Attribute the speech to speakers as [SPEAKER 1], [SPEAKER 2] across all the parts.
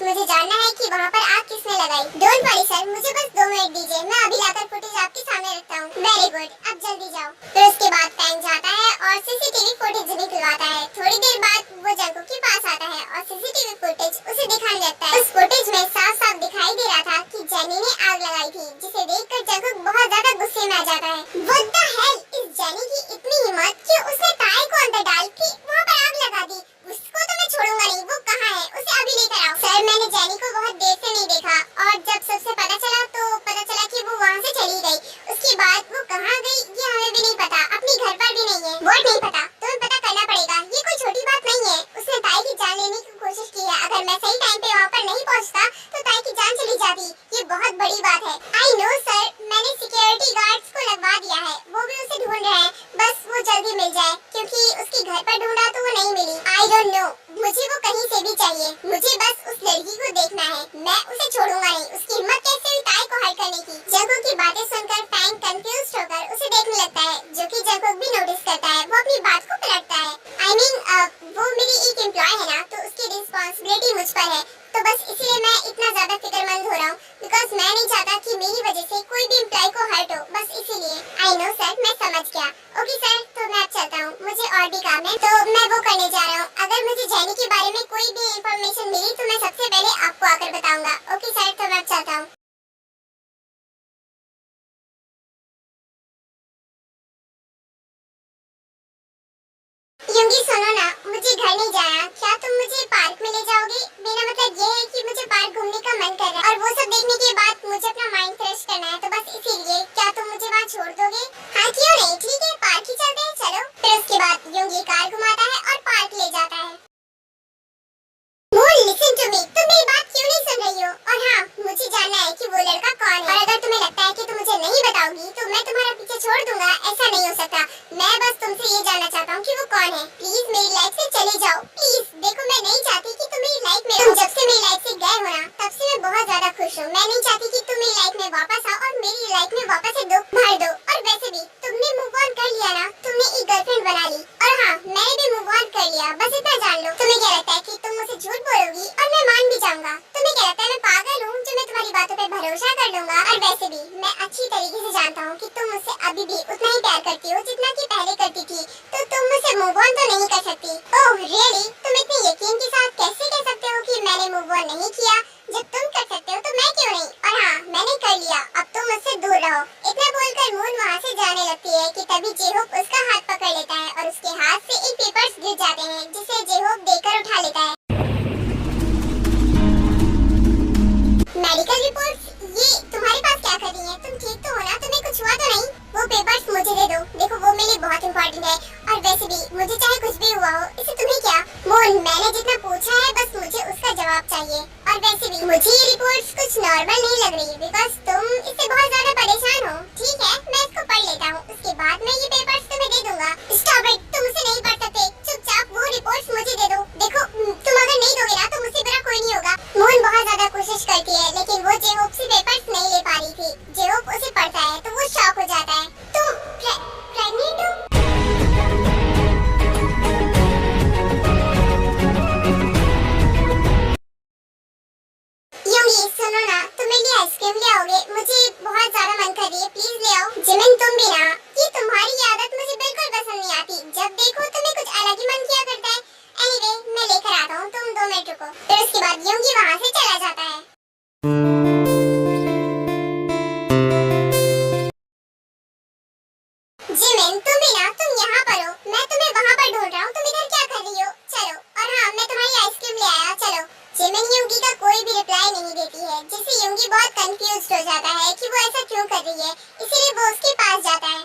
[SPEAKER 1] मुझे जानना है कि वहाँ पर आग किसने लगाई। डोंट वरी सर, मुझे बस 2 मिनट दीजिए, मैं अभी लाकर फुटेज आपके सामने रखता हूँ। वेरी गुड, अब जल्दी जाओ। फिर उसके बाद फैंग जाता है और सीसीटीवी फुटेज निकलवाता है। थोड़ी देर बाद वो जंकुक के पास आता है और सीसीटीवी फुटेज उसे दिखाने लगता है। उस फुटेज में साफ साफ दिखाई दे रहा था कि जेनी ने आग लगाई थी, जिसे देखकर जंकुक बहुत ज्यादा गुस्से में आ जाता है। व्हाट द हेल, इस जेनी की इतनी हिम्मत कि उसने ताए को अंदर डाल के वहाँ पर आग लगा दी। उसको तो मैं छोड़ूंगा नहीं, वो कहाँ है, उसे अभी लेकर आओ। सर, मैंने जेनी को बहुत देर से नहीं देखा और जब सबसे पता चला तो पता चला कि वो वहाँ से चली गई। उसके बाद वो कहाँ गई ये हमें भी नहीं पता, अपने घर पर भी नहीं है। वो नहीं पता, तुम्हें पता करना पड़ेगा, ये कोई छोटी बात नहीं है। उसने ताई की जान लेने की कोशिश की है, अगर मैं सही टाइम पे वहाँ पर नहीं पहुँचता तो ताई की जान चली जाती। ये बहुत बड़ी बात है। आई नो सर, मैंने सिक्योरिटी गार्ड्स को लगवा दिया है, वो भी उसे ढूंढ रहे हैं, बस वो जल्दी मिल जाए, क्योंकि उसके घर पर ढूंढा तो वो नहीं मिली। आई डोंट नो, मुझे वो कहीं से भी चाहिए, मुझे बस उस लड़की को देखना है, मैं उसे छोड़ूंगा नहीं। उसकी हिम्मत कैसे हुई ताई को हर्ट करने की। जंकुक की बातें सुनकर फैंग कंफ्यूज्ड होकर उसे देखने लगता है, जो कि जंकुक भी नोटिस करता है। वो अपनी बात को पलटता है। आई मीन वो मेरी एक एम्प्लॉय है ना, तो उसकी रिस्पांसिबिलिटी मुझ पर है, तो बस इसलिए मैं इतना ज्यादा फिक्रमंद हो रहा हूँ, बिकॉज मैं नहीं चाहता कि मेरी वजह से कोई भी एम्प्लॉय को हर्ट हो, बस इसीलिए। आई नो सर, मैं समझ गया। ओके सर, तो मैं अब चलता हूँ, मुझे और भी काम है, तो मैं वो करने जा रहा हूँ। अगर मुझे जेनी के बारे में कोई भी इंफॉर्मेशन मिली तो मैं सबसे पहले आपको आकर बताऊंगा। ओके सर, तो मैं अब चलता हूँ। युंगी सुनो ना, मुझे घर नहीं जाना, क्या तुम मुझे पार्क में ले जाओगे? मेरा मतलब ये है कि मुझे पार्क घूमने का मन कर रहा है और वो सब देखने के बाद मुझे अपना माइंड फ्रेश करना है, तो बस इसीलिए क्या तुम मुझे वहाँ छोड़ दोगे? हाँ क्यों नहीं, ठीक है, पार्क ही चलते हैं, चलो। फिर उसके बाद युंगी कार घुमाता है और पार्क ले जाता है। लिसन टू मी, तुम मेरी बात क्यों नहीं सुन रही हो? और हाँ, मुझे जानना है कि वो लड़का कौन है, और अगर तुम्हें लगता है कि तुम मुझे नहीं बताओगी तो मैं तुम्हारा पीछे छोड़ दूंगा, ऐसा नहीं हो सकता। मैं बस तुमसे ये जानना चाहता हूँ कि वो कौन है। प्लीज मेरी लाइफ से चले जाओ, प्लीज। देखो, मैं नहीं चाहती कि तुम मेरी लाइफ में, तुम जब से मेरी लाइफ से गए हो ना, तब से मैं बहुत ज्यादा खुश हूँ। मैं नहीं चाहती कि तुम मेरी लाइफ में वापस आओ और मेरी लाइफ में वापस से दुख भर दो। और वैसे भी तुमने मूव ऑन कर लिया ना, तुमने एक गर्लफ्रेंड बना ली, और हाँ, मैंने भी मूव ऑन कर लिया, बस इतना जान लो। तुम्हें क्या लगता है कि तुम मुझसे झूठ बोलोगी और मैं मान भी जाऊंगा? तुम्हें क्या लगता है मैं पागल हूँ जो मैं तुम्हारी बातों पे भरोसा कर लूंगा? और वैसे भी मैं अच्छी तरीके से जानता हूँ कि तुम मुझसे अभी भी उतना ही प्यार करती हो जितना कि पहले करती थी, तो तुम मुझसे मूव ऑन तो नहीं कर सकती। Oh really? तुम इतने यकीन के साथ कैसे कह सकते हो कि मैंने मूव ऑन नहीं किया? जब तुम कर सकते हो तो मैं क्यों नहीं? और हाँ, मैंने कर लिया, अब तुम मुझसे दूर रहो। इतना बोलकर मून वहाँ से जाने लगती है कि तभी जेहोक उसका हाथ पकड़ लेता है और उसके हाथ से एक पेपर्स गिर जाते हैं, जिसे जेहोक देकर उठा लेता है। Medical reports? ये तुम्हारे पास क्या कर रही है? तुम ठीक तो हो ना? तुम्हें कुछ हुआ तो नहीं? वो पेपर्स मुझे दे दो, देखो वो मेरे लिए बहुत इंपॉर्टेंट है, और वैसे भी मुझे चाहे कुछ भी हुआ हो, इससे तुम्हें क्या? मोन, मैंने जितना पूछा है बस मुझे उसका जवाब चाहिए। और वैसे भी मुझे ये रिपोर्ट्स कुछ नॉर्मल नहीं लग रही, बिकॉज तुम इससे बहुत ज्यादा परेशान हो। ठीक है, मैं इसको पढ़ लेता हूँ, उसके बाद मैं ये पेपर्स तुम्हें दे दूंगा। स्टॉप इट, तुम उसे नहीं पढ़ सकते, चुपचाप वो रिपोर्ट्स मुझे दे दो। देखो, तुम अगर नहीं दोगे ना तो मुझसे बुरा कोई नहीं होगा। मोन बहुत ज्यादा कोशिश करती है, लेकिन वो जेहोक से पेपर्स नहीं ले पा रही थी। जेहोक उसे पढ़ता है तो वो शॉक हो जाता है। तुम प्रेग्नेंट हो? युंगी सुनो ना, तुम मेरे लिए आइसक्रीम ले आओगे? मुझे बहुत ज्यादा मन कर रही है, प्लीज ले आओ। जिमिन, तुम भी ना, ये तुम्हारी आदत मुझे बिल्कुल पसंद नहीं आती, जब देखो तुम्हें कुछ अलग ही मन किया करता है। एनीवे, मैं लेकर आता हूँ, तुम 2 मिनट रुको। फिर उसके बाद युंगी वहाँ से चला जाता है। जिमिन, तुम भी ना, तुम यहाँ पर हो, मैं तुम्हें वहाँ पर ढूंढ रहा हूँ, तुम इधर क्या कर रही हो? चलो, और हाँ, मैं तुम्हारी आइसक्रीम ले आया, चलो। जिमिन युंगी का कोई भी रिप्लाई नहीं देती है, जिससे युंगी बहुत कंफ्यूज्ड हो जाता है कि वो ऐसा क्यों कर रही है, इसीलिए वो उसके पास जाता है।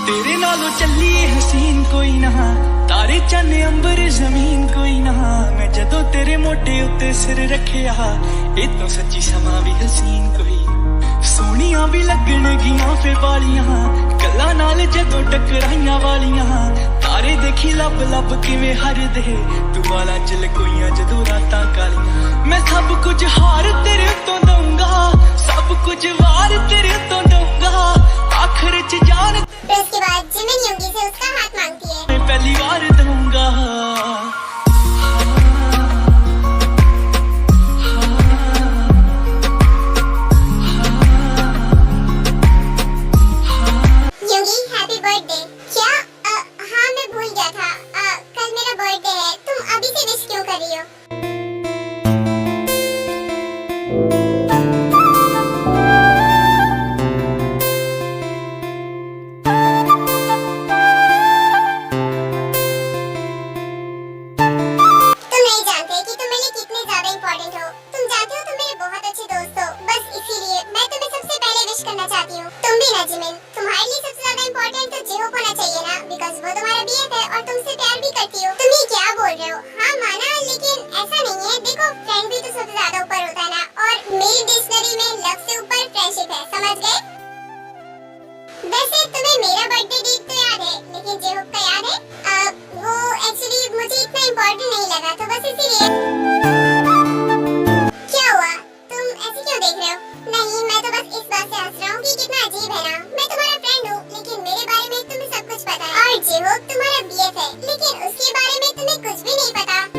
[SPEAKER 2] तेरे नालों चली हसीन कोई ना, तारे चन्ने अंबर जमीन कोई ना। मैं जदों तेरे मोटे उत्ते सिर रखिया, ए तो सच्ची समा भी हसीन कोई। सोनिया भी लगणगियां फे वालियां, गल्लां नाल जदों टकराइयां वालियां। तारे देखी लब लब किवें हरदे, तू वाला च लकोइयां जदों रातां कालियां। मैं सब कुछ हार तेरे उत्तों दूंगा, सब सब कुछ वार तेरे तो दूंगा आखिर च जान
[SPEAKER 1] फिर उसके बाद जिमिन योंगी से उसका हाथ मांगती है।
[SPEAKER 2] मैं पहली बार दूंगा
[SPEAKER 1] योंगी हैप्पी बर्थडे। क्या? हाँ मैं भूल गया था, कल मेरा बर्थडे है, तुम अभी से विश क्यों कर रही हो? तुम नहीं जानते कि तुम मेरे लिए कितने ज्यादा इम्पोर्टेंट हो। तुम जानते हो तुम मेरे बहुत अच्छे दोस्त हो, बस इसीलिए मैं तुम्हें सबसे पहले विश करना चाहती हूँ। तुम भी ना जिमिन, तुम्हारे लिए सबसे ज्यादा इम्पोर्टेंट तो जिहोक होना चाहिए ना, बिकॉज वो तुम्हारा बीएफ है और तुमसे प्यार भी करती हो। तुम ये क्या बोल रहे हो? हाँ माना, लेकिन ऐसा नहीं है। देखो फ्रेंड भी तो सबसे ज्यादा ऊपर होता है ना, और मेरी डिक्शनरी में लव से ऊपर फ्रेंडशिप है, समझ गए? वैसे तुम्हें मेरा बर्थडे डेट तो याद है, लेकिन जिहोक का याद है? वो एक्चुअली मुझे इतना इम्पोर्टेंट नहीं लगा, तो बस इसीलिए। क्या हुआ? तुम ऐसे क्यों देख रहे हो? नहीं, मैं तो बस इस बात से हंस रहा हूँ कि कितना अजीब है ना। मैं तुम्हारा फ्रेंड हूँ, लेकिन मेरे बारे में तुम्हें सब कुछ पता है। और जिहोक तुम्हारा बीएफ है, लेकिन उसके बारे में तुम्हें कुछ भी नहीं पता।